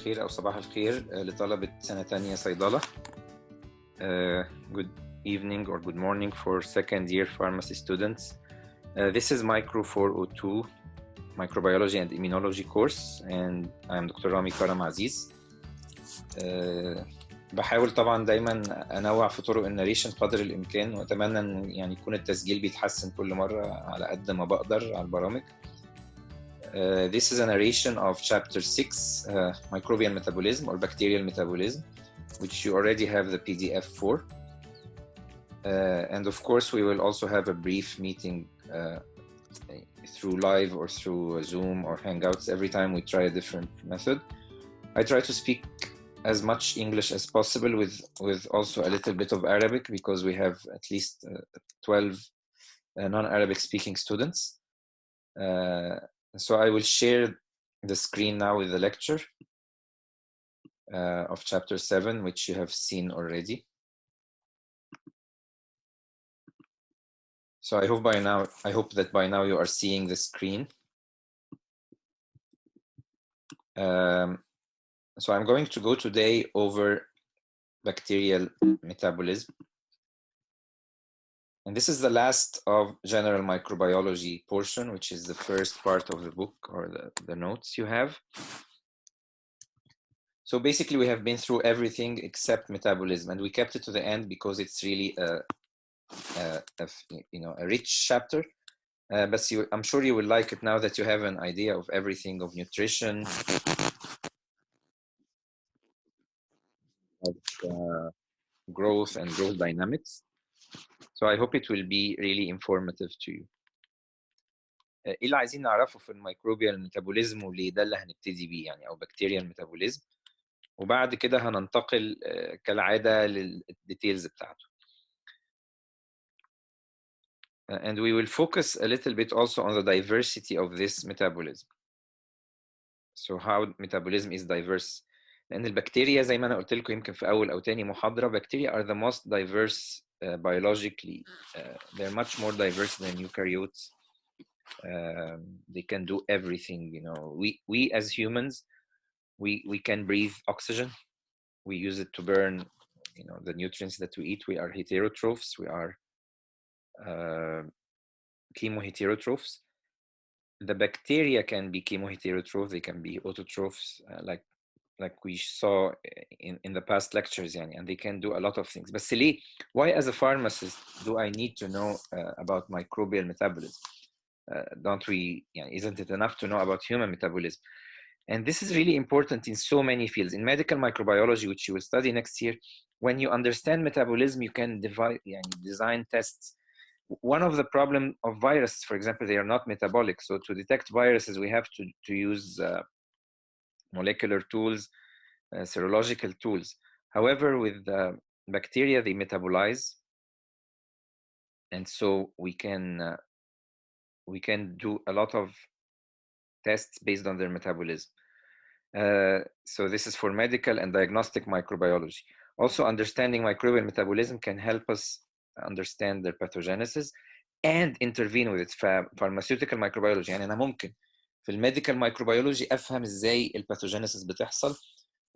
الخير أو صباح الخير لطلبة سنة تانية صيدلة. Good evening or good morning for second year pharmacy students. This is Micro402 Microbiology and Immunology course and I'm Dr. رامي كرم عزيز. بحاول طبعا دايما أنوع في طرق الناريشن قدر الإمكان، وأتمنى أن يعني يكون التسجيل بيتحسن كل مرة على قد ما بقدر على البرامج. This is a narration of Chapter 6, Microbial Metabolism or Bacterial Metabolism, which you already have the PDF for. And of course, we will also have a brief meeting through live or through Zoom or Hangouts every time we try a different method. I try to speak as much English as possible with also a little bit of Arabic, because we have at least 12 non-Arabic speaking students. So I will share the screen now with the lecture of Chapter 7, which you have seen already. So I hope that by now you are seeing the screen. So I'm going to go today over bacterial metabolism. And this is the last of general microbiology portion, which is the first part of the book or the notes you have. So basically we have been through everything except metabolism, and we kept it to the end because it's really a rich chapter. But I'm sure you will like it now that you have an idea of everything, of nutrition, of growth and growth dynamics. So I hope it will be really informative to you. ايه اللي عايزين نعرفه في الميكروبيال ميتابوليزم وليه ده اللي هنبتدي بيه يعني، او بكتيريال ميتابوليزم، وبعد كده هننتقل كالعادة للديتيلز بتاعته. And we will focus a little bit also on the diversity of this metabolism. So how metabolism is diverse. لأن البكتيريا زي ما أنا قلت لكم يمكن في أول أو تاني محاضرة، bacteria are the most diverse biologically. They're much more diverse than eukaryotes. They can do everything. You know, we as humans, we can breathe oxygen. We use it to burn, you know, the nutrients that we eat. We are heterotrophs. We are chemoheterotrophs. The bacteria can be chemoheterotroph. They can be autotrophs, like we saw in the past lectures, and they can do a lot of things. But Sili, why as a pharmacist do I need to know about microbial metabolism? Don't we, isn't it enough to know about human metabolism? And this is really important in so many fields. In medical microbiology, which you will study next year, when you understand metabolism, you can design tests. One of the problem of viruses, for example, they are not metabolic. So to detect viruses, we have to use molecular tools, serological tools. However, with bacteria, they metabolize. And so we can do a lot of tests based on their metabolism. So this is for medical and diagnostic microbiology. Also, understanding microbial metabolism can help us understand their pathogenesis and intervene with it. Pharmaceutical microbiology يعني أنا ممكن في الميديكال مايكروبيولوجي أفهم إزاي الباثوجينيسيس بتحصل.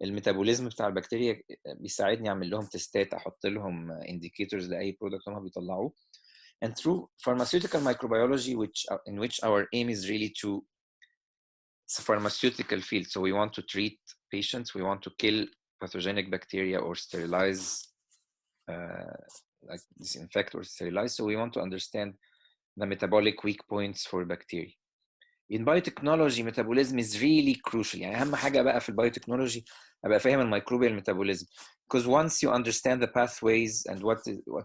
الميتابوليزم بتاع البكتيريا بيساعدني أعمل لهم تستات، أحط لهم indicators لأي برودكت هم بيطلعوه. And through pharmaceutical microbiology, in which our aim is really to, it's a pharmaceutical field, so we want to treat patients, we want to kill pathogenic bacteria or sterilize, like disinfect or sterilize. So we want to understand the metabolic weak points for bacteria. In biotechnology, metabolism is really crucial. يعني أهم حاجة بقى في البيوتكنولوجي أبقى فاهم الميكروبيال metabolism, because once you understand the pathways and what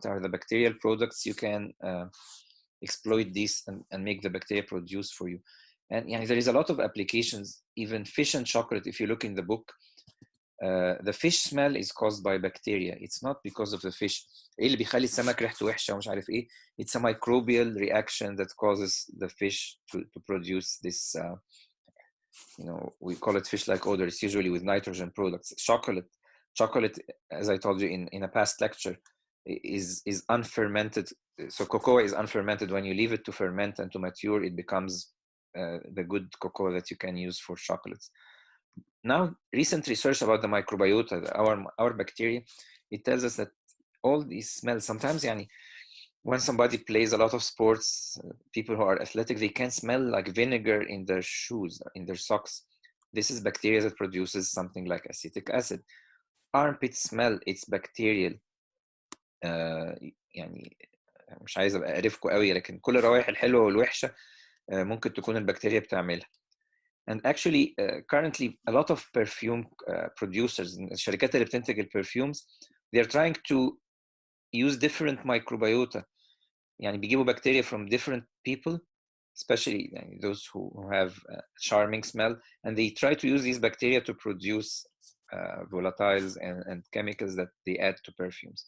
are the bacterial products, you can exploit these and make the bacteria produce for you. And there is a lot of applications, even fish and chocolate. If you look in the book, the fish smell is caused by bacteria. It's not because of the fish. إيه اللي بيخلي السمك ريحته وحشة ومش عارف إيه. It's a microbial reaction that causes the fish to produce this, we call it fish-like odor. It's usually with nitrogen products. Chocolate, as I told you in a past lecture, is unfermented. So cocoa is unfermented. When you leave it to ferment and to mature, it becomes the good cocoa that you can use for chocolates. now recent research about the microbiota, our bacteria, it tells us that all these smells, sometimes يعني, when somebody plays a lot of sports, people who are athletic, they can smell like vinegar in their shoes, in their socks. This is bacteria that produces something like acetic acid. Armpit smell, it's bacterial. يعني مش عايز ابقى اعرفكم قوي، لكن كل الروائح الحلوه والوحشه ممكن تكون البكتيريا بتعملها. And actually currently a lot of perfume producers, الشركات اللي بتنتج البرفيومز, they are trying to use different microbiota. يعني بيجيبوا bacteria from different people, especially يعني, those who have charming smell, and they try to use these bacteria to produce volatiles and chemicals that they add to perfumes.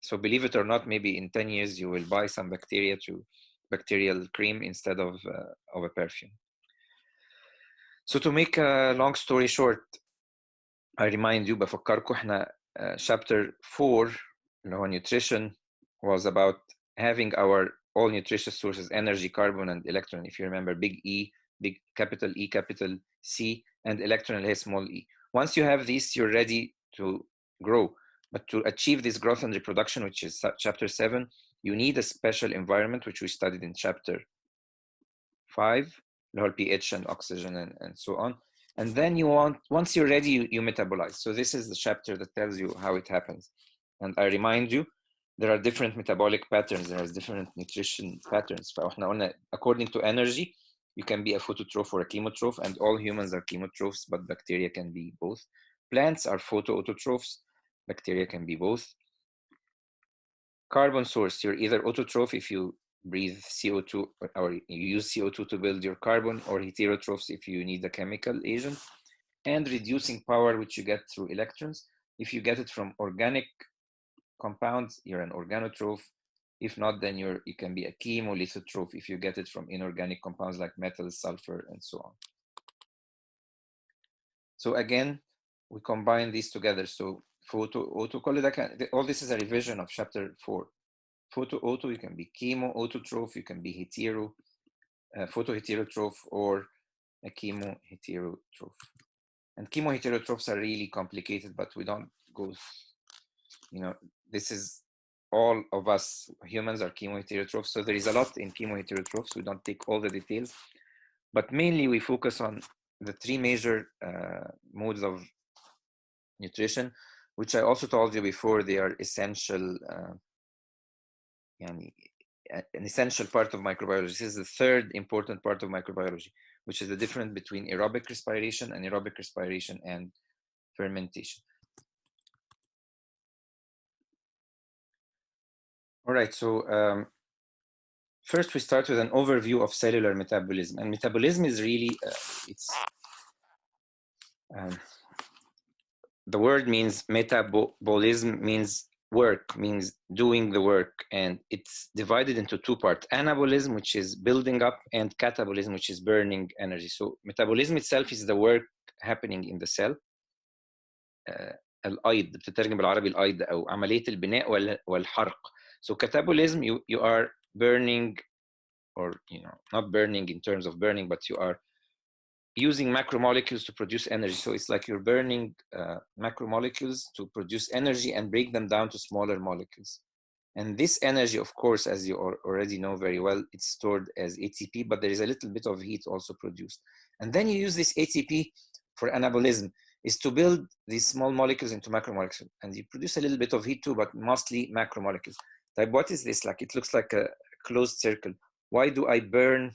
So believe it or not, maybe in 10 years you will buy some bacterial cream instead of a perfume. So to make a long story short, I remind you, بفكركم احنا chapter 4 اللي هو nutrition was about having our all nutritious sources, energy, carbon, and electron. If you remember, big E, big capital E, capital C, and electron اللي هي small e. Once you have these, you're ready to grow. But to achieve this growth and reproduction, which is chapter 7, you need a special environment, which we studied in chapter 5, the whole pH and oxygen and so on. And then you want, once you're ready, you metabolize. So this is the chapter that tells you how it happens. And I remind you, there are different metabolic patterns, there are different nutrition patterns. According to energy, you can be a phototroph or a chemotroph, and all humans are chemotrophs, but bacteria can be both. Plants are photoautotrophs, bacteria can be both. Carbon source, you're either autotroph if you breathe CO2 or you use CO2 to build your carbon, or heterotrophs if you need a chemical agent. And reducing power, which you get through electrons. If you get it from organic compounds, you're an organotroph. If not, then you can be a chemolithotroph if you get it from inorganic compounds like metals, sulfur, and so on. So again, we combine these together. So photo-auto, all this is a revision of chapter 4. Photo-auto, you can be chemo-autotroph, you can be hetero, photoheterotroph, or a chemoheterotroph. And chemoheterotrophs are really complicated, but we don't go, this is all of us humans are chemoheterotrophs. So there is a lot in chemoheterotrophs. We don't take all the details, but mainly we focus on the 3 major modes of nutrition, which I also told you before, they are essential, an essential part of microbiology. This is the 3rd important part of microbiology, which is the difference between aerobic respiration, anaerobic respiration, and fermentation. All right, so first we start with an overview of cellular metabolism. And metabolism is really, the word means metabolism, means work, means doing the work. And it's divided into 2 parts, anabolism, which is building up, and catabolism, which is burning energy. So metabolism itself is the work happening in the cell. الأيض بتترجم بالعربي الأيض أو عملية البناء والحرق. So catabolism, you are burning, or not burning in terms of burning, but you are using macromolecules to produce energy. So it's like you're burning macromolecules to produce energy and break them down to smaller molecules. And this energy, of course, as you already know very well, it's stored as ATP, but there is a little bit of heat also produced. And then you use this ATP for anabolism, is to build these small molecules into macromolecules. And you produce a little bit of heat too, but mostly macromolecules. Like, what is this? Like, it looks like a closed circle. Why do I burn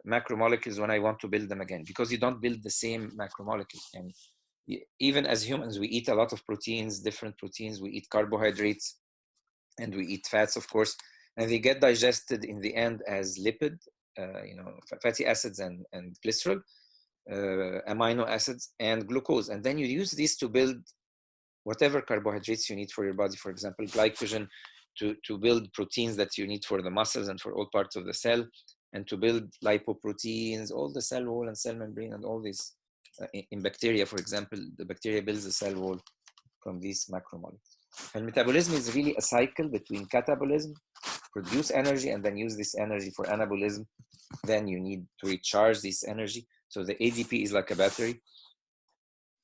macromolecules when I want to build them again? Because you don't build the same macromolecules. And even as humans, we eat a lot of proteins, different proteins. We eat carbohydrates and we eat fats, of course, and they get digested in the end as lipid, fatty acids and glycerol, amino acids and glucose. And then you use these to build whatever carbohydrates you need for your body. For example, glycogen to build proteins that you need for the muscles and for all parts of the cell, and to build lipoproteins, all the cell wall and cell membrane and all this. In bacteria, for example, the bacteria builds the cell wall from these macromolecules. And metabolism is really a cycle between catabolism, produce energy, and then use this energy for anabolism. Then you need to recharge this energy. So the ADP is like a battery.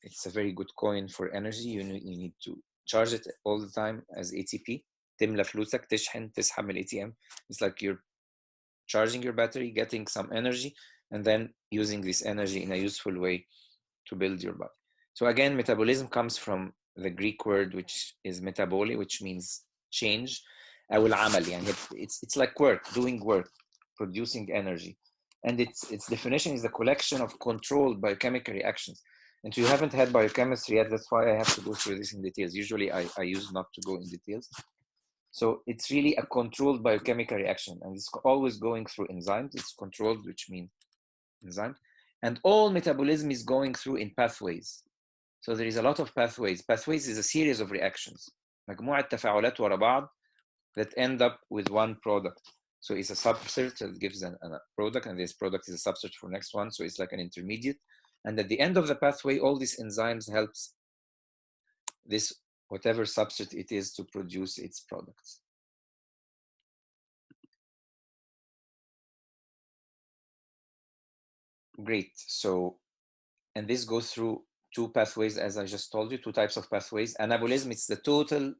It's a very good coin for energy. You need to charge it all the time as ATP. تملى فلوسك تشحن تسحب من ATM. It's like you're charging your battery, getting some energy, and then using this energy in a useful way to build your body. So again, metabolism comes from the Greek word which is metabole, which means change. أو العمل يعني it's like work, doing work, producing energy. And its definition is the collection of controlled biochemical reactions. And you haven't had biochemistry yet, that's why I have to go through this in details. Usually I use not to go in details. So it's really a controlled biochemical reaction, and it's always going through enzymes. It's controlled, which means enzymes. And all metabolism is going through in pathways. So there is a lot of pathways. Pathways is a series of reactions. مجموعة تفاعلات ورا بعض that end up with one product. So it's a substrate that gives a product, and this product is a substrate for next one. So it's like an intermediate. And at the end of the pathway, all these enzymes helps this whatever substrate it is to produce its products. Great. So, and this goes through two pathways, as I just told you, two types of pathways. Anabolism, it's the total,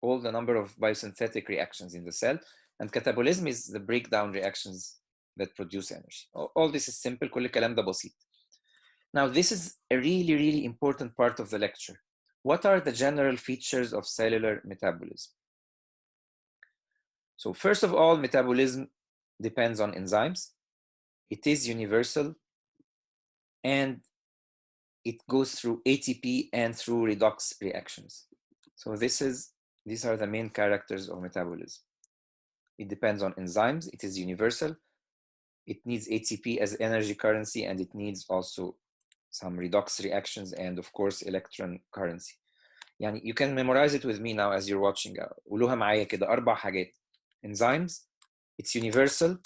all the number of biosynthetic reactions in the cell. And catabolism is the breakdown reactions that produce energy. All this is simple. كل الكلام ده بسيط. Now, this is a really, really important part of the lecture. What are the general features of cellular metabolism? So first of all, metabolism depends on enzymes. It is universal, and it goes through ATP and through redox reactions. So these are the main characters of metabolism. It depends on enzymes. It is universal. It needs ATP as energy currency, and it needs also some redox reactions and of course electron currency. يعني you can memorize it with me now as you're watching. قولوها معايا كده 4 حاجات. Enzymes, it's universal.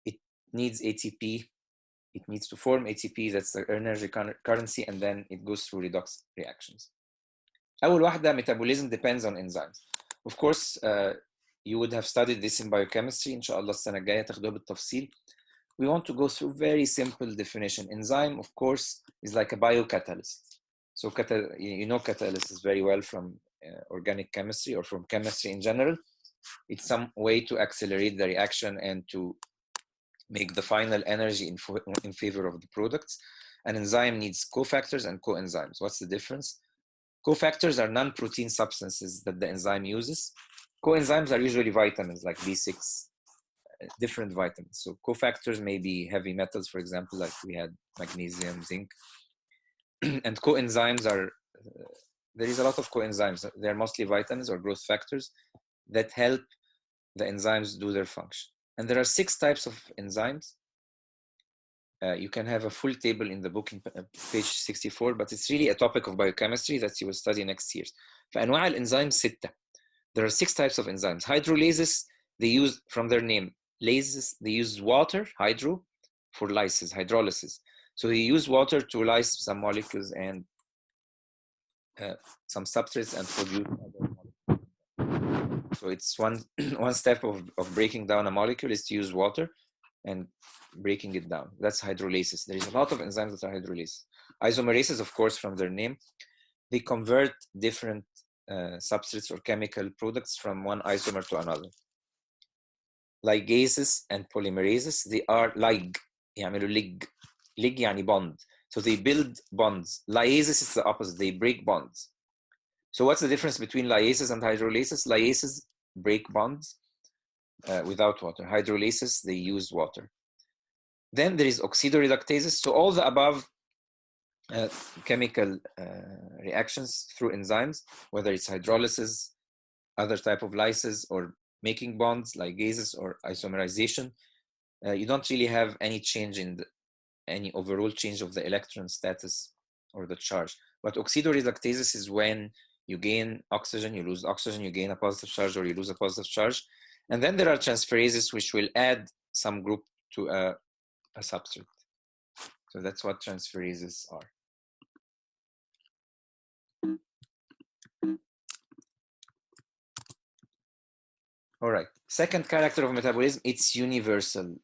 It needs ATP. It needs to form ATP, that's the energy currency, and then it goes through redox reactions. أول واحدة, metabolism depends on enzymes. Of course, you would have studied this in biochemistry. إن شاء الله السنة الجاية تاخدوها بالتفصيل. We want to go through very simple definition. Enzyme, of course, is like a biocatalyst. So you know catalysis very well from organic chemistry or from chemistry in general. It's some way to accelerate the reaction and to make the final energy in favor of the products. An enzyme needs cofactors and coenzymes. What's the difference? Cofactors are non-protein substances that the enzyme uses. Coenzymes are usually vitamins like B6, different vitamins. So cofactors may be heavy metals, for example, like we had magnesium, zinc. And coenzymes are, there is a lot of coenzymes. They're mostly vitamins or growth factors that help the enzymes do their function. And there are 6 types of enzymes. You can have a full table in the book in page 64, but it's really a topic of biochemistry that you will study next year. فأنواع الإنزيم 6. There are 6 types of enzymes. Hydrolases, they use, from their name, lases, they use water, hydro, for lysis, hydrolysis. So they use water to lyse some molecules and some substrates and produce other molecules. So it's one step of breaking down a molecule is to use water and breaking it down. That's hydrolases. There is a lot of enzymes that are hydrolases. Isomerases, of course, from their name, they convert different substrates or chemical products from one isomer to another. Ligases and polymerases, they are يعملوا lig يعني bond. So they build bonds. Liases is the opposite. They break bonds. So what's the difference between liases and hydrolases? Liases break bonds without water. Hydrolases, they use water. Then there is oxidoreductases. So all the above chemical reactions through enzymes, whether it's hydrolysis, other type of lysis, or making bonds, ligases, or isomerization, you don't really have any change in any overall change of the electron status or the charge. But oxidoreductases is when you gain oxygen, you lose oxygen, you gain a positive charge, or you lose a positive charge. And then there are transferases, which will add some group to a substrate. So that's what transferases are. All right, second character of metabolism, it's universal.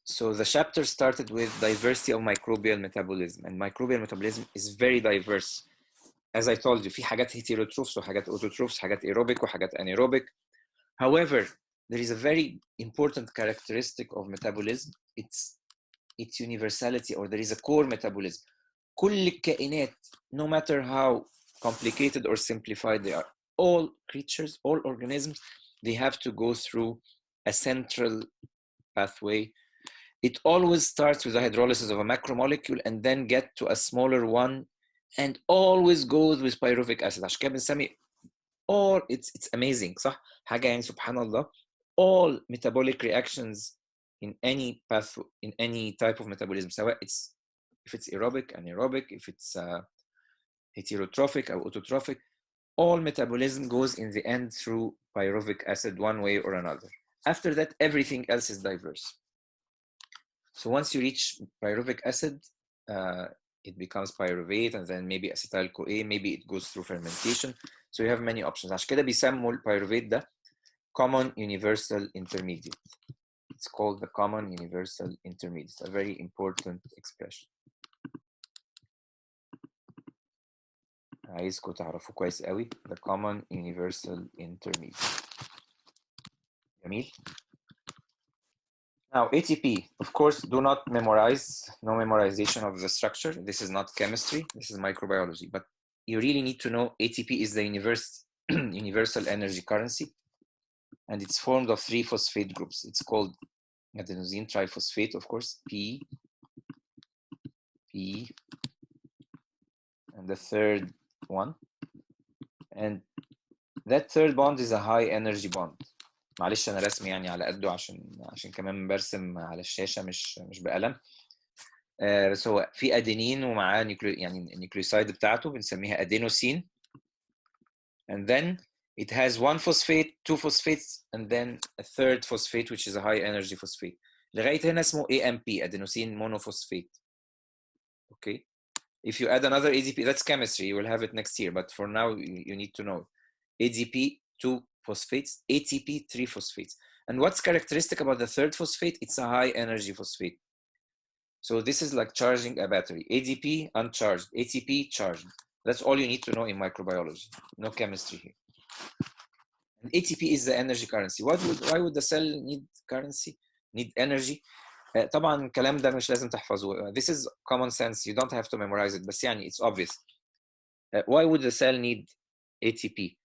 So the chapter started with diversity of microbial metabolism, and microbial metabolism is very diverse. As I told you, في حاجات heterotrophs وحاجات autotrophs, حاجات aerobic وحاجات anaerobic. However, there is a very important characteristic of metabolism. It's universality, or there is a core metabolism. كل الكائنات, no matter how complicated or simplified they are, all creatures, all organisms, they have to go through a central pathway. It always starts with the hydrolysis of a macromolecule and then get to a smaller one, and always goes with pyruvic acid. عشان كده بنسمي all, it's amazing, صح؟ حاجة يعني سبحان الله. All metabolic reactions in any path, in any type of metabolism, سواء if it's aerobic, anaerobic, if it's heterotrophic or autotrophic, all metabolism goes in the end through pyruvic acid one way or another. After that, everything else is diverse. So once you reach pyruvic acid, it becomes pyruvate, and then maybe acetyl-CoA, maybe it goes through fermentation. So you have many options. عشان كده بيسموا البيروفيت ده common universal intermediate. It's called the common universal intermediate. It's a very important expression. عايزكم تعرفوا كويس قوي the common universal intermediate. جميل. Now ATP, of course, do not memorize, no memorization of the structure. This is not chemistry, this is microbiology, but you really need to know ATP is the universal energy currency, and it's formed of 3 phosphate groups. It's called adenosine triphosphate, of course, P, and the third one. And that third bond is a high energy bond. معلش انا رسمي يعني على قده عشان كمان برسم على الشاشه مش بقلم. بس هو في ادينين ومعاه يعني النيوكليوسايد بتاعته بنسميها ادينوسين, and then it has 1 phosphate, 2 phosphates, and then a third phosphate which is a high energy phosphate. لغايه هنا اسمه AMP, adenosine monophosphate. Okay, if you add another ADP, that's chemistry, you will have it next year, but for now you need to know ADP 2 phosphates, ATP 3 phosphates. And what's characteristic about the third phosphate? It's a high energy phosphate. So this is like charging a battery. ADP uncharged, ATP charged. That's all you need to know in microbiology. No chemistry here. And ATP is the energy currency. Why would the cell need currency? Need energy? طبعا الكلام ده مش لازم تحفظه. This is common sense. You don't have to memorize it. بس يعني it's obvious. Why would the cell need ATP?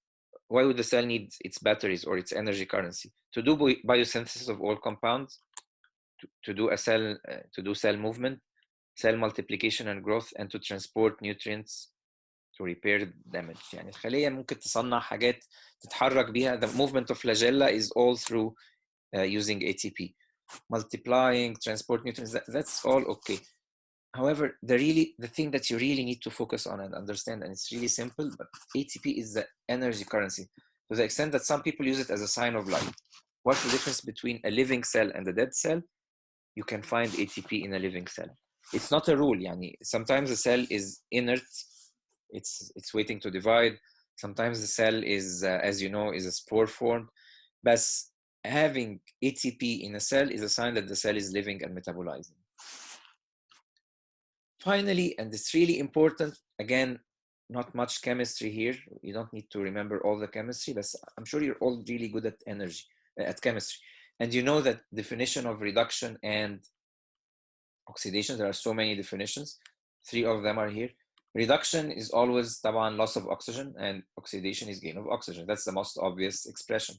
Why would the cell need its batteries or its energy currency? To do biosynthesis of all compounds, to do cell movement, cell multiplication and growth, and to transport nutrients, to repair damage. يعني الخلية ممكن تصنع حاجات تتحرك بيها. The movement of flagella is all through using ATP. Multiplying, transport nutrients, that's all okay. However, the thing that you really need to focus on and understand, and it's really simple, but ATP is the energy currency to the extent that some people use it as a sign of life. What's the difference between a living cell and a dead cell? You can find ATP in a living cell. It's not a rule. Yani, sometimes the cell is inert, it's waiting to divide. Sometimes the cell is, as you know, is a spore formed. But having ATP in a cell is a sign that the cell is living and metabolizing. Finally, and it's really important, again, not much chemistry here. You don't need to remember all the chemistry, but I'm sure you're all really good at chemistry. And you know that definition of reduction and oxidation, there are so many definitions. 3 of them are here. Reduction is always طبعا loss of oxygen, and oxidation is gain of oxygen. That's the most obvious expression.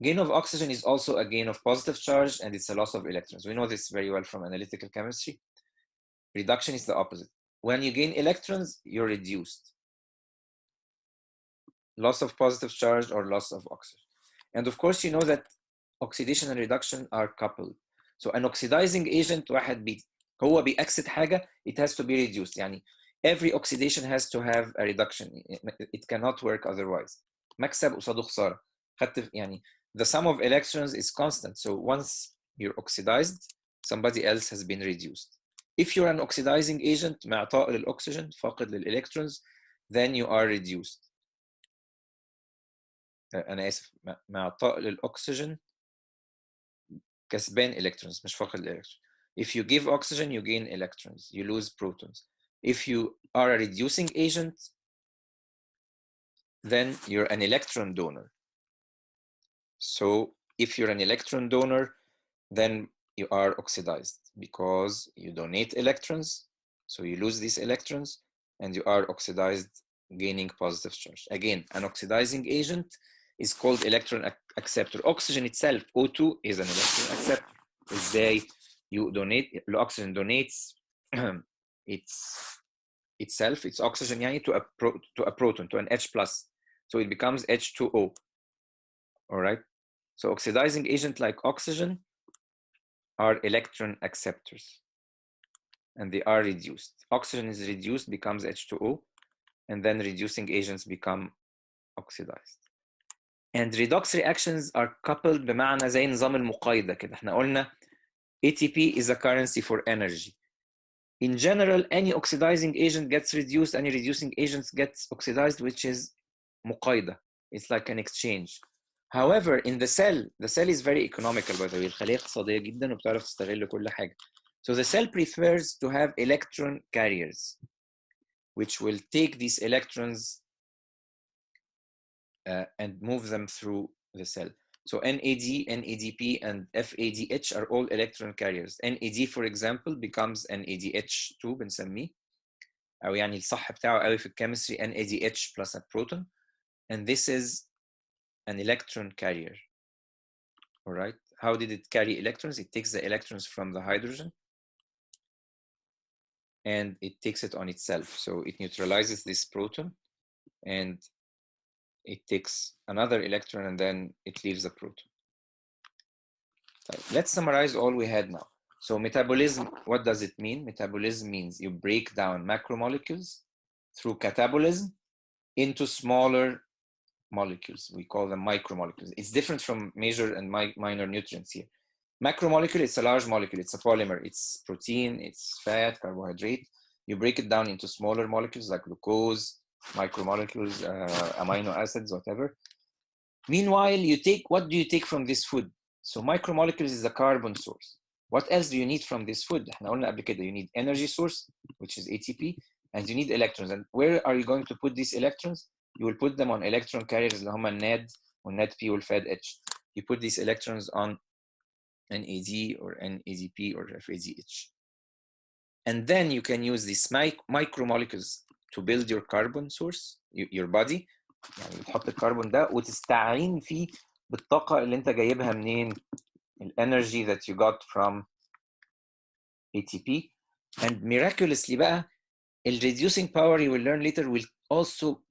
Gain of oxygen is also a gain of positive charge, and it's a loss of electrons. We know this very well from analytical chemistry. Reduction is the opposite. When you gain electrons, you're reduced. Loss of positive charge or loss of oxygen. And of course, you know that oxidation and reduction are coupled. So an oxidizing agent هو بيأكسد حاجة, it has to be reduced. يعني every oxidation has to have a reduction. It cannot work otherwise. مكسب قصاده خسارة. يعني the sum of electrons is constant. So once you're oxidized, somebody else has been reduced. If you're an oxidizing agent, معطاء للأكسجين, فاقد للإلكترونز, then you are reduced. أنا آسف, معطاء للأكسجين كسبان electrons مش فاقد electrons. If you give oxygen you gain electrons, you lose protons. If you are a reducing agent, then you're an electron donor. So if you're an electron donor, then you are oxidized because you donate electrons, so you lose these electrons and you are oxidized, gaining positive charge. Again, an oxidizing agent is called electron acceptor. Oxygen itself, O2, is an electron acceptor. ازاي you donate, the oxygen donates its oxygen يعني to a proton, to an H+, so it becomes H2O. All right, so oxidizing agent like oxygen are electron acceptors and they are reduced. Oxygen is reduced, becomes H2O, and then reducing agents become oxidized. And redox reactions are coupled بمعنى زي نظام المقايضة كده. احنا قلنا ATP is a currency for energy. In general, any oxidizing agent gets reduced, any reducing agent gets oxidized, which is مقايضة. It's like an exchange. However, in the cell is very economical by the way. الخلية اقتصادية جدا وبتعرف تستغل كل حاجة. So the cell prefers to have electron carriers, which will take these electrons and move them through the cell. So NAD, NADP, and FADH are all electron carriers. NAD, for example, becomes NADH2 بنسميه، أو يعني الصح بتاعه قوي في الكيمستري NADH plus a proton, and this is an electron carrier. All right. How did it carry electrons? It takes the electrons from the hydrogen and it takes it on itself. So it neutralizes this proton and it takes another electron and then it leaves the proton. Let's summarize all we had now. So metabolism, what does it mean? Metabolism means you break down macromolecules through catabolism into smaller molecules. We call them micromolecules. It's different from major and minor nutrients here. Macromolecule, it's a large molecule, it's a polymer, it's protein, it's fat, carbohydrate. You break it down into smaller molecules like glucose, micromolecules, amino acids, whatever. Meanwhile, what do you take from this food? So micromolecules is a carbon source. What else do you need from this food? احنا قلنا قبل كده, you need energy source, which is ATP, and you need electrons. And where are you going to put these electrons? You will put them on electron carriers اللي هم الNAD والNADP والFADH. You put these electrons on NAD or NADP or FADH. And then you can use these micromolecules to build your carbon source, your body. يعني بتحط الكربون ده وتستعين فيه بالطاقة اللي انت جايبها منين؟ energy that you got from ATP. And miraculously بقى, reducing power you will learn later will also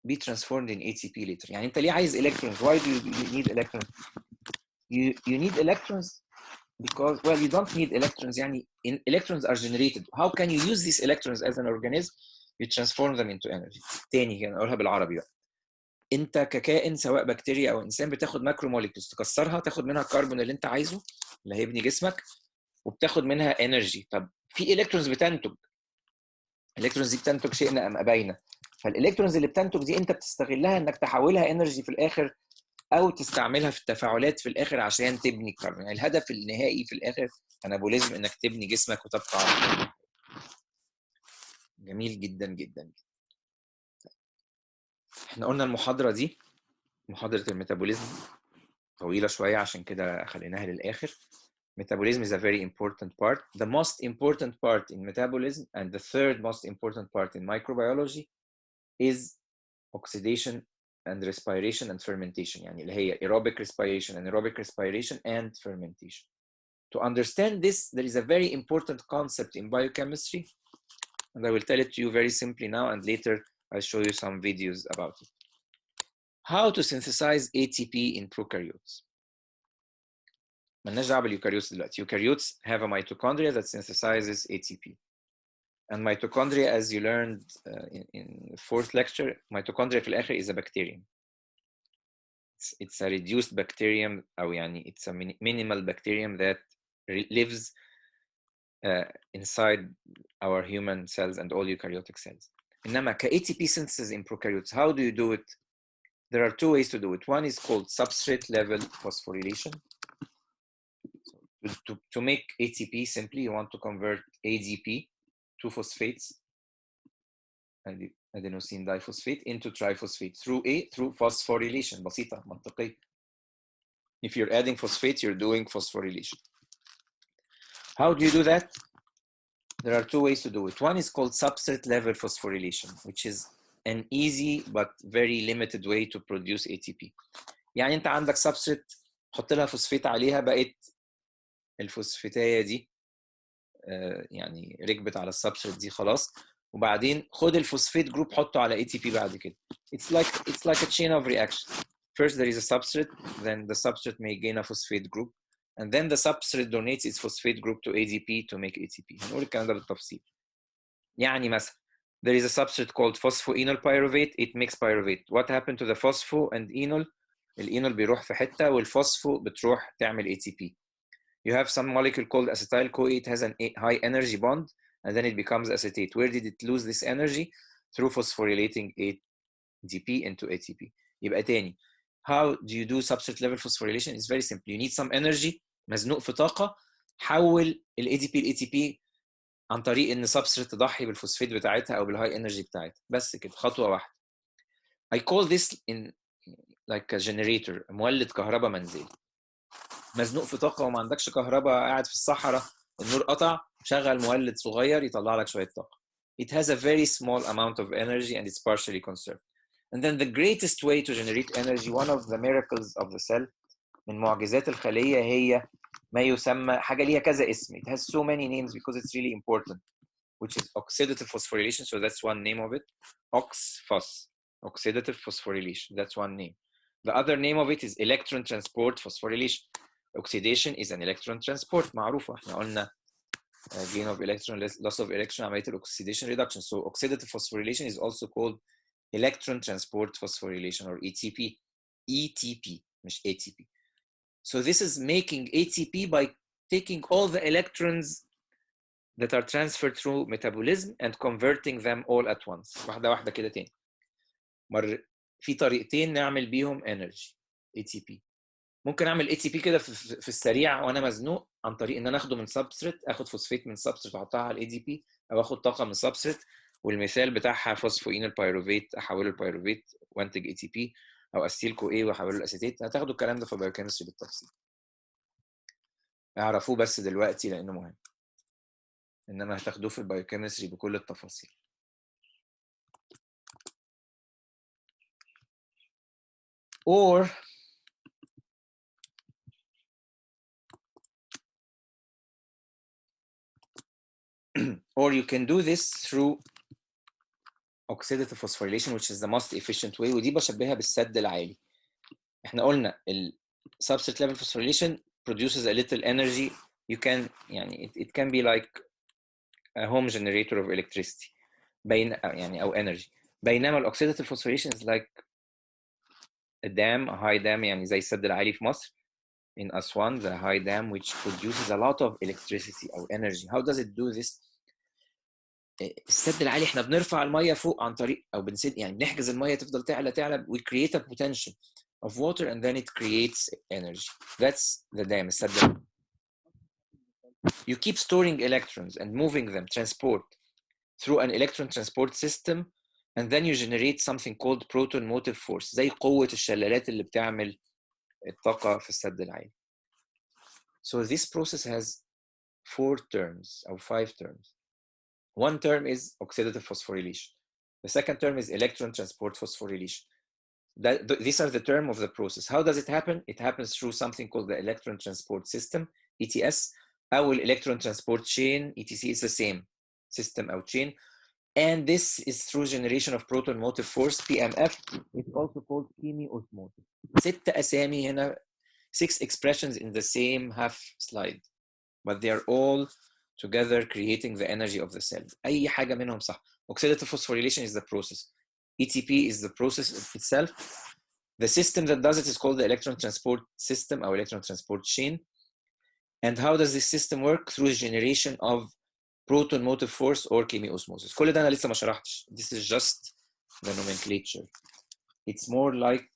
be transformed in ATP later. يعني انت ليه عايز electrons? Why do you need electrons? You need electrons because, well, you don't need electrons. يعني electrons are generated. How can you use these electrons as an organism? You transform them into energy. تاني كده اقولها بالعربي بقى. انت ككائن سواء بكتيريا او انسان بتاخد ماكرو موليكولز تكسرها، تاخد منها الكربون اللي انت عايزه اللي هيبني جسمك، وبتاخد منها انرجي. طب في الكترونز بتنتج، الالكترونز دي بتنتج شئنا ام ابينا، فالالكترونز اللي بتنتج دي انت بتستغلها انك تحولها انرجي في الاخر او تستعملها في التفاعلات في الاخر عشان تبني الكربون. يعني الهدف النهائي في الاخر انابوليزم، انك تبني جسمك وتبقى على. جميل جدا جدا. احنا قلنا المحاضره دي محاضره الميتابوليزم طويله شويه عشان كده خليناها للاخر. Metabolism is a very important part. The most important part in metabolism and the third most important part in microbiology is oxidation and respiration and fermentation. يعني اللي هي aerobic respiration, anaerobic respiration and fermentation. To understand this, there is a very important concept in biochemistry, and I will tell it to you very simply now, and later I'll show you some videos about it. How to synthesize ATP in prokaryotes. مالناش دعوه باليوكاريوتس دلوقتي. Eukaryotes have a mitochondria that synthesizes ATP. And mitochondria, as you learned in the fourth lecture, mitochondria في الآخر is a bacterium. It's a reduced bacterium, أو يعني it's a minimal bacterium that lives inside our human cells and all eukaryotic cells. إنما ك ATP synthesis in prokaryotes, how do you do it? There are two ways to do it. One is called substrate level phosphorylation. to make ATP simply you want to convert ADP, 2 phosphates, adenosine diphosphate, into triphosphate through phosphorylation. بسيطة منطقية. If you're adding phosphate, you're doing phosphorylation. How do you do that? There are 2 ways to do it. One is called substrate level phosphorylation, which is an easy but very limited way to produce ATP. يعني انت عندك substrate، حط لها فوسفيت عليها، بقت الفوسفيتايه دي يعني ركبت على السبستريت دي خلاص، وبعدين خد الفوسفيت جروب حطه على ATP بعد كده. It's like a chain of reaction. First there is a substrate, then the substrate may gain a phosphate group, and then the substrate donates its phosphate group to ADP to make ATP. هنقول الكلام ده بالتفصيل. يعني مثلا there is a substrate called phosphoenol pyruvate. It makes pyruvate. What happened to the phospho and enol? الانول بيروح في حته والفوسفو بتروح تعمل ATP. You have some molecule called acetyl CoA. It has a high energy bond, and then it becomes acetate. Where did it lose this energy? Through phosphorylating ADP into ATP. يبقى تاني, how do you do substrate level phosphorylation? It's very simple. You need some energy, مزنوق في طاقة, حول ال ADP ل ATP عن طريق ان substrate تضحي بالفوسفيت بتاعتها او بالهاي انرجي بتاعتها. بس كده, خطوة واحدة. I call this in like a generator, مولد كهرباء منزلي. مزنوق في طاقه وما عندكش كهرباء، قاعد في الصحراء، النور قطع، شغل مولد صغير يطلع لك شويه طاقه. It has a very small amount of energy and it's partially conserved. And then the greatest way to generate energy, one of the miracles of the cell, من معجزات الخليه, هي ما يسمى, حاجه ليها كذا اسم. It has so many names because it's really important, which is oxidative phosphorylation. So that's one name of it. OXPhos, oxidative phosphorylation. That's one name. The other name of it is electron transport phosphorylation. Oxidation is an electron transport, معروفة. احنا قلنا gain of electron, loss of electron, عملية oxidation reduction. So oxidative phosphorylation is also called electron transport phosphorylation or ETP. ETP, مش ATP. So this is making ATP by taking all the electrons that are transferred through metabolism and converting them all at once. واحدة واحدة كده تاني. في طريقتين نعمل بيهم energy ATP. ممكن اعمل ATP كده في السريع وانا مزنوق عن طريق ان انا اخده من سبستريت، اخد فوسفيت من سبستريت واحطها على الADP، او اخد طاقه من سبستريت والمثال بتاعها فوسفوينول بايروفيت احوله لبايروفيت وانتج ATP، او اسيل CoA واحوله لاسيتيت. هتاخدوا الكلام ده في البايوكيمستري بالتفصيل. اعرفوه بس دلوقتي لانه مهم. انما هتاخدوه في البايوكيمستري بكل التفاصيل. Or you can do this through oxidative phosphorylation, which is the most efficient way. ودي بشبهها بالسد العالي. احنا قلنا substrate level phosphorylation produces a little energy. You can, يعني it can be like a home generator of electricity. يعني أو energy. بينما oxidative phosphorylation is like a dam, a high dam, يعني زي السد العالي في مصر. In Aswan, the high dam, which produces a lot of electricity or energy. How does it do this? السد العالي احنا بنرفع الميه فوق عن طريق او بنسد، يعني بنحجز الميه تفضل تعلى. We create a potential of water and then it creates energy. That's the dam, السد العالي. You keep storing electrons and moving them, transport, through an electron transport system, and then you generate something called proton motive force, زي قوة الشلالات اللي بتعمل الطاقة في السد العالي. So this process has 4 terms or 5 terms. One term is oxidative phosphorylation. The second term is electron transport phosphorylation. These are the terms of the process. How does it happen? It happens through something called the electron transport system, ETS, or electron transport chain, ETC. It's the same system or chain. And this is through generation of proton motive force, PMF. It's also called chemiosmosis. 6 أسامي هنا, 6 expressions in the same half slide, but they are all together creating the energy of the cell. أي حاجة منهم صح. Oxidative phosphorylation is the process. ETP is the process itself. The system that does it is called the electron transport system or electron transport chain. And how does this system work? Through the generation of proton motive force or chemiosmosis. كل ده أنا لسه ما شرحتش. This is just the nomenclature. It's more like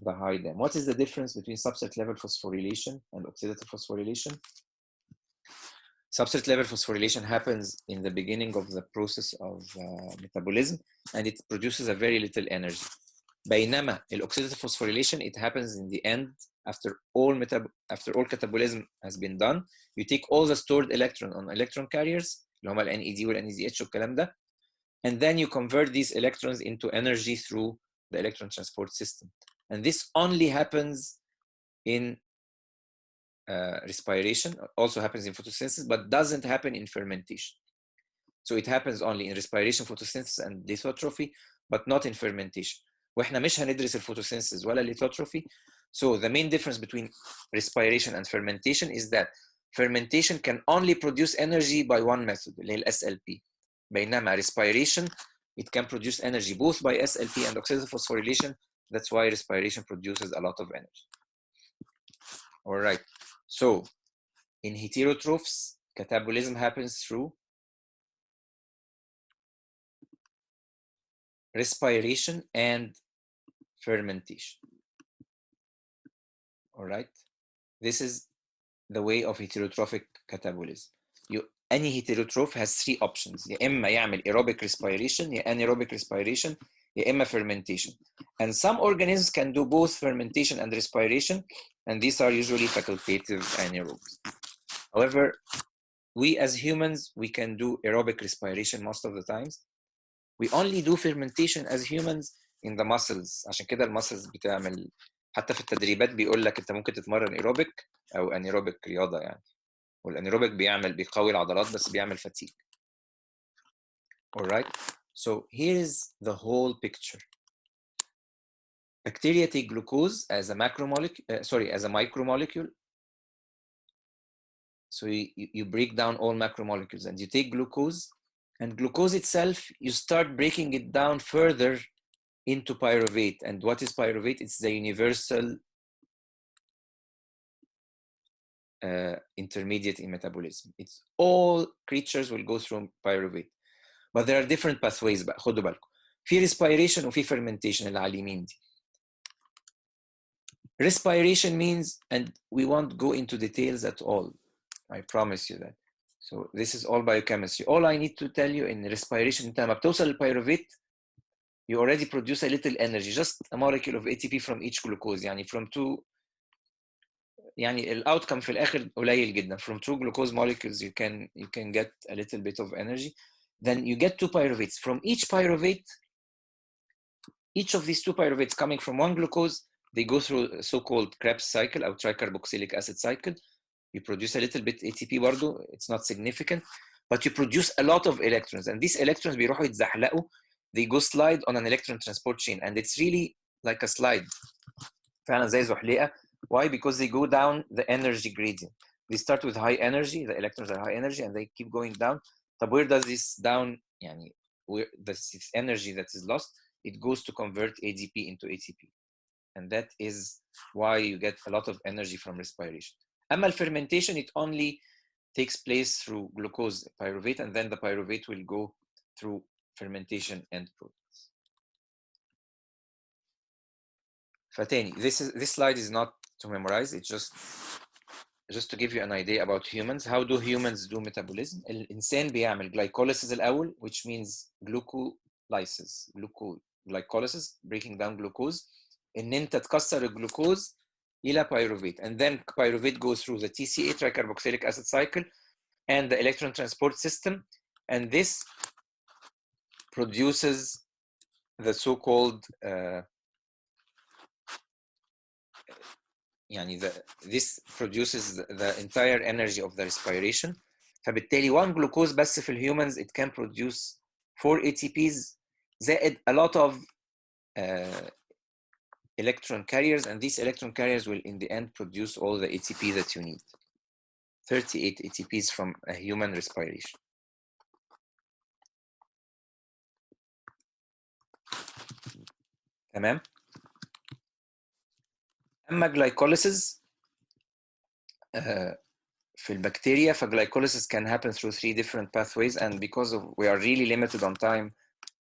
the high dam. What is the difference between substrate level phosphorylation and oxidative phosphorylation? Substrate level phosphorylation happens in the beginning of the process of metabolism, and it produces a very little energy. بينما oxidative phosphorylation, it happens in the end after all catabolism has been done. You take all the stored electron on electron carriers اللي هما ال NED وال NEDH والكلام ده, and then you convert these electrons into energy through the electron transport system. And this only happens in respiration, also happens in photosynthesis, but doesn't happen in fermentation. So it happens only in respiration, photosynthesis, and lithotrophy, but not in fermentation. واحنا مش هندرس الفوتوسينثيز ولا lithotrophy. So the main difference between respiration and fermentation is that fermentation can only produce energy by one method, اللي هي ال SLP. بينما respiration, it can produce energy both by SLP and oxidative phosphorylation. That's why respiration produces a lot of energy. All right. So in heterotrophs, catabolism happens through respiration and fermentation. All right. This is the way of heterotrophic catabolism. Any heterotroph has three options. يا إما يعمل aerobic respiration, يا anaerobic respiration, يا إما fermentation. And some organisms can do both fermentation and respiration, and these are usually facultative anaerobes. However, we as humans, we can do aerobic respiration most of the times. We only do fermentation as humans in the muscles. عشان كده المسلز بتعمل, حتى في التدريبات بيقول لك انت ممكن تتمرن aerobic او anaerobic رياضة يعني. والانيروبيك بيقوي العضلات بس بيعمل fatigue. All right. So here is the whole picture. Bacteria take glucose as a macromolecule, as a micromolecule. So you break down all macromolecules and you take glucose, and glucose itself, you start breaking it down further into pyruvate. And what is pyruvate? It's the universal intermediate in metabolism. It's all creatures will go through pyruvate. But there are different pathways بقى, خدوا بالكم. في respiration وفي fermentation اللي على اليمين دي. Respiration means, and we won't go into details at all, I promise you that. So this is all biochemistry. All I need to tell you in respiration, انت لما بتوصل للبيروفيت, you already produce a little energy, just a molecule of ATP from each glucose. يعني from two, يعني الاوتكم في الاخر قليل جدا. From two glucose molecules you can get a little bit of energy. Then you get two pyruvates. From each pyruvate, each of these two pyruvates coming from one glucose, they go through a so-called Krebs cycle or tricarboxylic acid cycle. You produce a little bit ATP برضو, it's not significant, but you produce a lot of electrons, and these electrons بيروحوا يتزحلقوا, they go slide on an electron transport chain, and it's really like a slide. فعلا زي زحليقة. Why? Because they go down the energy gradient. They start with high energy, the electrons are high energy, and they keep going down. But where does this down, يعني where this energy that is lost, it goes to convert ADP into ATP. And that is why you get a lot of energy from respiration. أما fermentation, it only takes place through glucose pyruvate, and then the pyruvate will go through fermentation end products. فتاني, this slide is not to memorize, it's just to give you an idea about humans. How do humans do metabolism? الإنسان بيعمل glycolysis الأول, which means glucolysis, glycolysis, breaking down glucose. إن أنت تكسر الجلوكوز إلى pyruvate, and then pyruvate goes through the TCA, tricarboxylic acid cycle, and the electron transport system, and this produces the so-called this produces the entire energy of the respiration. فبالتالي one glucose بس في humans, it can produce 4 ATPs زائد a lot of electron carriers, and these electron carriers will in the end produce all the ATP that you need. 38 ATPs from a human respiration. تمام. أما glycolysis في البكتيريا, glycolysis can happen through 3 different pathways, and because we are really limited on time,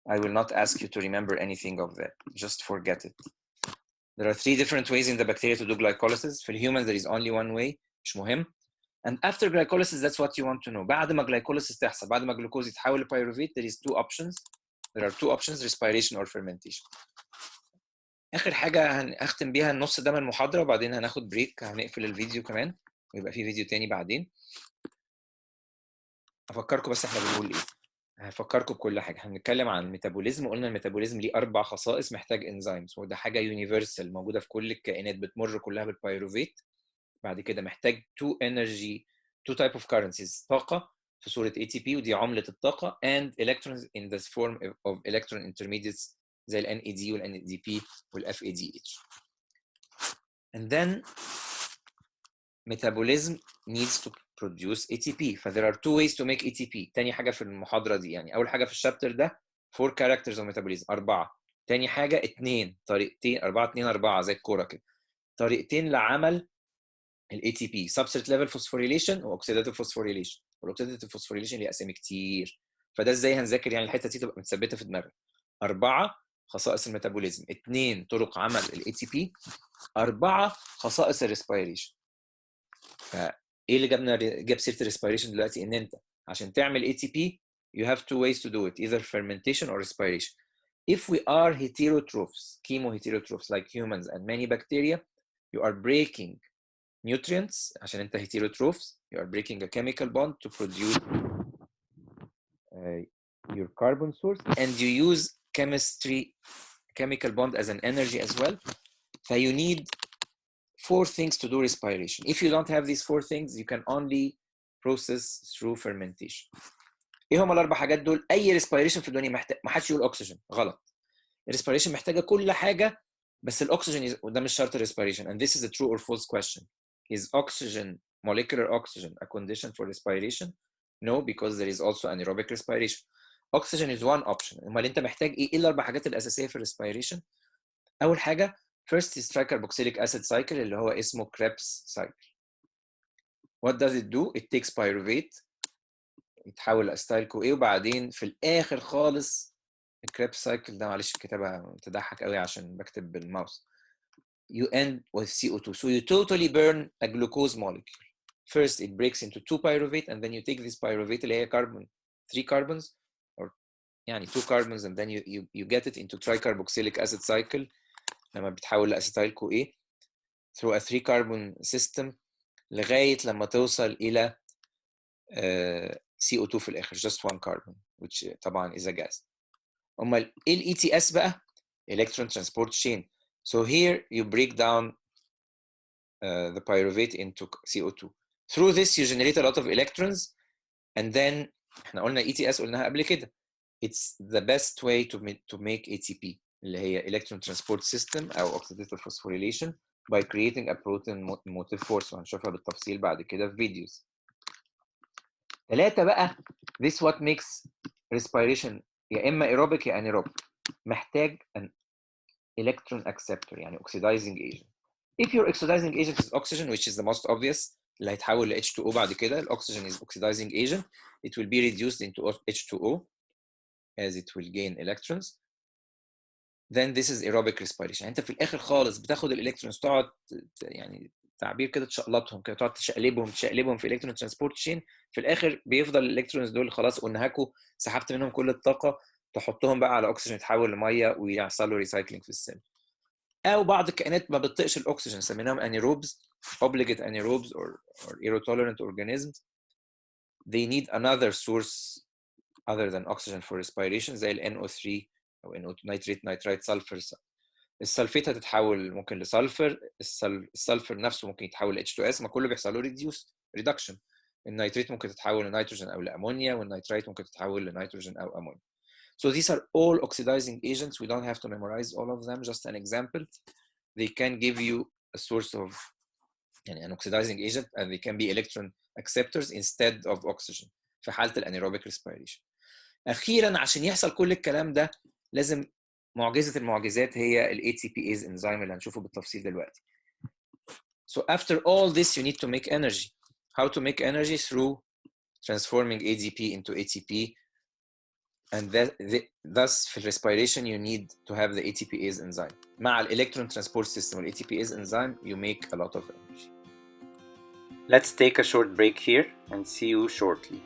I will not ask you to remember anything of that. Just forget it. There are 3 different ways in the bacteria to do glycolysis. For humans, there is only one way, مش مهم. And after glycolysis, that's what you want to know. بعد ما glycolysis تحصل، بعد ما جلوكوز يتحول لبيروفيت, there is two options. There are two options, respiration or fermentation. آخر حاجة هختم بيها النص ده من المحاضرة، وبعدين هناخد بريك، هنقفل الفيديو كمان ويبقى في فيديو تاني بعدين. أفكركم بس إحنا بنقول إيه. هفكركم بكل حاجة. هنتكلم عن الميتابوليزم، قلنا الميتابوليزم ليه 4 خصائص، محتاج انزيمز، وده حاجة يونيفرسال موجودة في كل الكائنات، بتمر كلها بالبيروفيت. بعد كده محتاج 2 type of currencies، طاقة في صورة ATP ودي عملة الطاقة، and electrons in the form of electron intermediates زي ال NAD وال NADP وال FADH. And then metabolism needs to produce ATP. ف there are 2 ways to make ATP. تاني حاجة في المحاضرة دي، يعني أول حاجة في الشابتر ده 4 characters of metabolism، 4. تاني حاجة 2 طريقتين، 4 2 4 زي الكورة كده، طريقتين لعمل ال ATP، substrate level phosphorylation و oxidative phosphorylation. والاوكسيداتيف phosphorylation ليه أسامي كتير، فده ازاي هنذاكر يعني الحتة دي تبقى متثبتة في دماغك. 4 خصائص الميتابوليزم، 2 طرق عمل ال ATP، 4 خصائص الريسبيريشن. فايه اللي جاب سيره الريسبيريشن دلوقتي؟ ان انت عشان تعمل ATP you have 2 ways to do it, either fermentation or respiration. If we are heterotrophs, chemoheterotrophs like humans and many bacteria, you are breaking nutrients. عشان انت heterotrophs, you are breaking a chemical bond to produce your carbon source, and you use chemical bond as an energy as well. So you need 4 things to do respiration. If you don't have these 4 things, you can only process through fermentation. ايه هم ال4 حاجات دول؟ اي respiration في الدنيا محتاج، ما حدش يقول oxygen، غلط. الريسبيريشن محتاجه كل حاجه، بس الاكسجين وده مش شرط الريسبيريشن. And this is a true or false question. Is oxygen, molecular oxygen, a condition for respiration? No, because there is also anaerobic respiration. Oxygen is one option. امال انت محتاج ايه؟ ايه ال4 حاجات الاساسيه في الريسبيريشن؟ اول حاجه first is tricarboxylic acid cycle اللي هو اسمه Krebs cycle. What does it do? It takes pyruvate يتحول لأستايل CoA، وبعدين في الآخر خالص الكريبس سايكل ده، معلش الكتابة تضحك قوي عشان بكتب بالماوس. You end with CO2. So you totally burn a glucose molecule. First it breaks into 2 pyruvate, and then you take this pyruvate اللي هي carbon 3 carbons or يعني 2 carbons, and then you get it into tricarboxylic acid cycle لما بتحول لأستايل CoA through a 3 carbon system لغاية لما توصل إلى CO2 في الآخر, just 1 carbon, which طبعا is a gas. أمال إيه ال ETS بقى؟ Electron transport chain. So here you break down the pyruvate into CO2. Through this you generate a lot of electrons, and then احنا قلنا ETS قلناها قبل كده. It's the best way to make ATP اللي هي electron transport system أو oxidative phosphorylation by creating a protein motive force, وهنشوفها بالتفصيل بعد كده في فيديوز. 3 بقى this what makes respiration يا إما aerobic يا anaerobic. محتاج an electron acceptor يعني oxidizing agent. If your oxidizing agent is oxygen, which is the most obvious, اللي هيتحول ل H2O بعد كده، الأكسجين is oxidizing agent, it will be reduced into H2O as it will gain electrons. Then this is aerobic respiration. يعني أنت في الآخر خالص بتاخد الإلكترونز تقعد يعني تعبير كده تشقلطهم كده، تقعد تشقلبهم في الكترون ترانسبورت شين. في الآخر بيفضل الإلكترونز دول خلاص قلنا هاكو سحبت منهم كل الطاقة، تحطهم بقى على أكسجين يتحول لمية ويحصل له ريسايكلينج في السيل. أو بعض الكائنات ما بتطيقش الأكسجين، سميناهم anaerobes, obligate anaerobes or aerotolerant organisms. They need another source other than oxygen for respiration زي ال NO3 أو NO2 نيتريت نيترايت سلفر. السلفيت هتتحول ممكن لسلفر، السلفر نفسه ممكن يتحول ل H2S، ما كله بيحصل له reduction. النيتريت ممكن تتحول لنيتروجين أو لأمونيا، والنيترايت ممكن تتحول لنيتروجين أو أمونيا. So these are all oxidizing agents. We don't have to memorize all of them, just an example. They can give you a source of an oxidizing agent, and they can be electron acceptors instead of oxygen في حالة الانيروبيك respiration. أخيراً عشان يحصل كل الكلام ده لازم معجزة المعجزات هي ال ATPase enzyme اللي هنشوفه بالتفصيل دلوقتي. So after all this you need to make energy. How to make energy? Through transforming ADP into ATP. And thus في respiration you need to have the ATPase enzyme. مع ال electron transport system وال ATPase enzyme you make a lot of energy. Let's take a short break here and see you shortly.